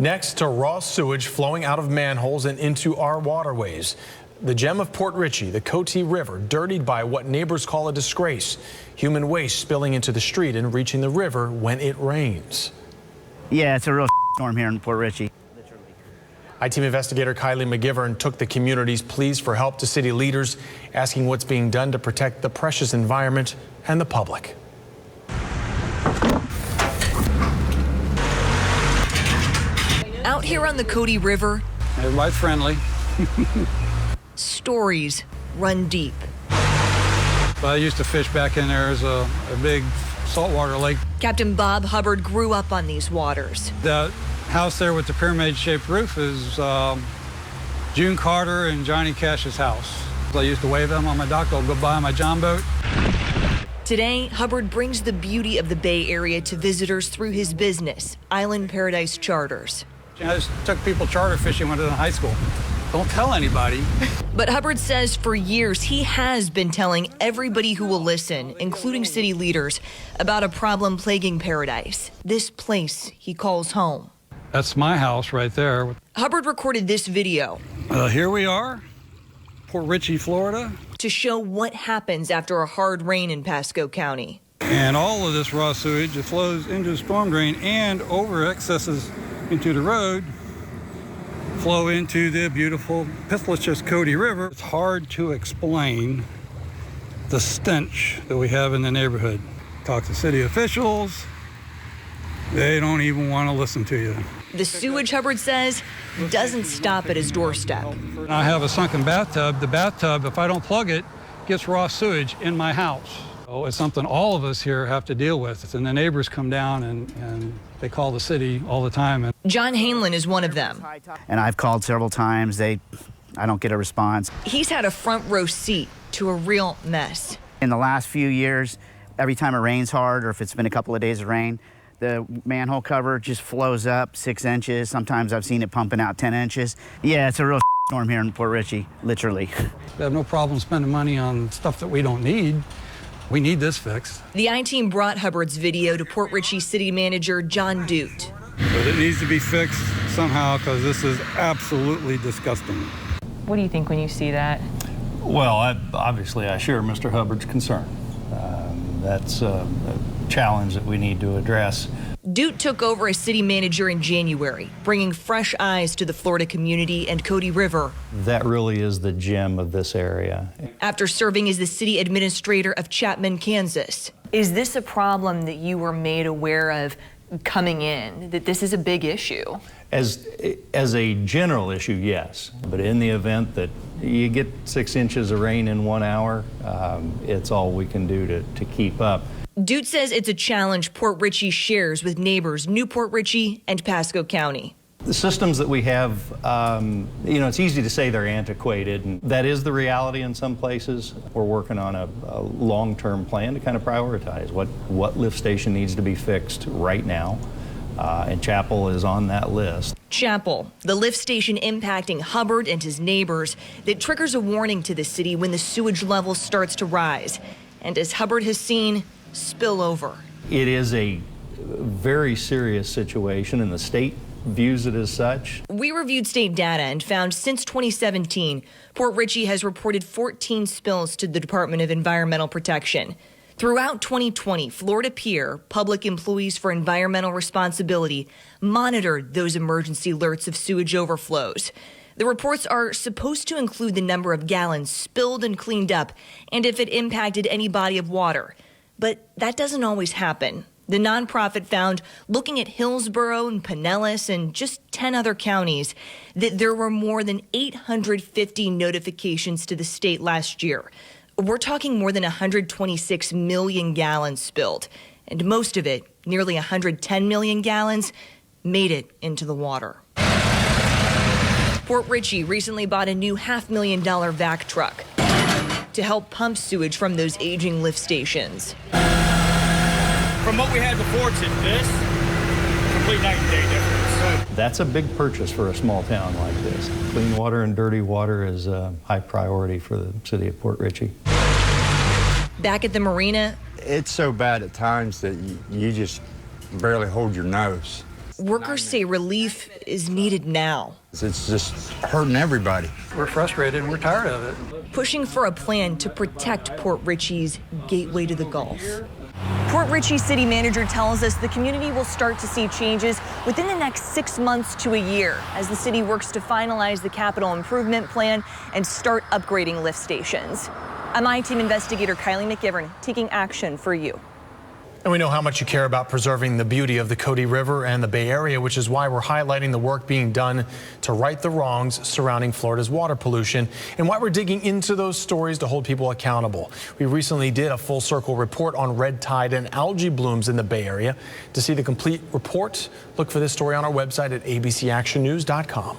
Next to raw sewage flowing out of manholes and into our waterways. The gem of Port Richey, the Cotee River, dirtied by what neighbors call a disgrace. Human waste spilling into the street and reaching the river when it rains. Yeah, it's a real storm here in Port Richey. I-Team investigator Kylie McGivern took the community's pleas for help to city leaders, asking what's being done to protect the precious environment and the public. Out here on the Cotee River, everybody's friendly. Stories run deep. I used to fish back in there as a big saltwater lake. Captain Bob Hubbard grew up on these waters. That house there with the pyramid-shaped roof is June Carter and Johnny Cash's house. I used to wave them on my dock. I'll go by on my John boat. Today, Hubbard brings the beauty of the Bay Area to visitors through his business, Island Paradise Charters. I just took people charter fishing when I was in high school. Don't tell anybody. But Hubbard says for years he has been telling everybody who will listen, including city leaders, about a problem plaguing Paradise, this place he calls home. That's my house right there. Hubbard recorded this video. Here we are, Port Richey, Florida. To show what happens after a hard rain in Pasco County. And all of this raw sewage, it flows into the storm drain and over excesses into the road, flow into the beautiful, pithless Cotee River. It's hard to explain the stench that we have in the neighborhood. Talk to city officials, they don't even want to listen to you. The sewage, Hubbard says, doesn't stop at his doorstep. I have a sunken bathtub. The bathtub, if I don't plug it, gets raw sewage in my house. Oh, it's something all of us here have to deal with. And the neighbors come down and they call the city all the time. John Hanlon is one of them. And I've called several times. I don't get a response. He's had a front row seat to a real mess. In the last few years, every time it rains hard or if it's been a couple of days of rain, the manhole cover just flows up 6 inches. Sometimes I've seen it pumping out 10 inches. Yeah, it's a real storm here in Port Richey, literally. We have no problem spending money on stuff that we don't need. We need this fixed. The I-Team brought Hubbard's video to Port Richey City Manager John Dute. But it needs to be fixed somehow because this is absolutely disgusting. What do you think when you see that? Well, obviously I share Mr. Hubbard's concern. That's a challenge that we need to address. Dute took over as city manager in January, bringing fresh eyes to the Florida community and Cotee River. That really is the gem of this area. After serving as the city administrator of Chapman, Kansas. Is this a problem that you were made aware of coming in, that this is a big issue? As a general issue, yes. But in the event that you get 6 inches of rain in 1 hour, it's all we can do to keep up. Dute says it's a challenge Port Richey shares with neighbors New Port Richey and Pasco County. The systems that we have, it's easy to say they're antiquated, and that is the reality in some places. We're working on a long-term plan to kind of prioritize what lift station needs to be fixed right now, and Chapel is on that list. Chapel, the lift station impacting Hubbard and his neighbors, that triggers a warning to the city when the sewage level starts to rise. And as Hubbard has seen, spill over. It is a very serious situation, and the state views it as such. We reviewed state data and found since 2017, Port Richey has reported 14 spills to the Department of Environmental Protection. Throughout 2020, Florida Pier, Public Employees for Environmental Responsibility, monitored those emergency alerts of sewage overflows. The reports are supposed to include the number of gallons spilled and cleaned up and if it impacted any body of water. But that doesn't always happen. The nonprofit found, looking at Hillsborough and Pinellas and just 10 other counties, that there were more than 850 notifications to the state last year. We're talking more than 126 million gallons spilled, and most of it, nearly 110 million gallons, made it into the water. Port Richey recently bought a new $500,000 vac truck to help pump sewage from those aging lift stations. From what we had before to this, complete night and day difference. That's a big purchase for a small town like this. Clean water and dirty water is a high priority for the city of Port Richey. Back at the marina, it's so bad at times that you just barely hold your nose. workers say relief is needed now. It's just hurting everybody. We're frustrated and we're tired of it. Pushing for a plan to protect Port Richey's gateway to the Gulf. Port Richey city manager tells us the community will start to see changes within the next 6 months to a year as the city works to finalize the capital improvement plan and start upgrading lift stations. I'm I-Team investigator Kylie McGivern taking action for you. And we know how much you care about preserving the beauty of the Cotee River and the Bay Area, which is why we're highlighting the work being done to right the wrongs surrounding Florida's water pollution and why we're digging into those stories to hold people accountable. We recently did a full circle report on red tide and algae blooms in the Bay Area. To see the complete report, look for this story on our website at abcactionnews.com.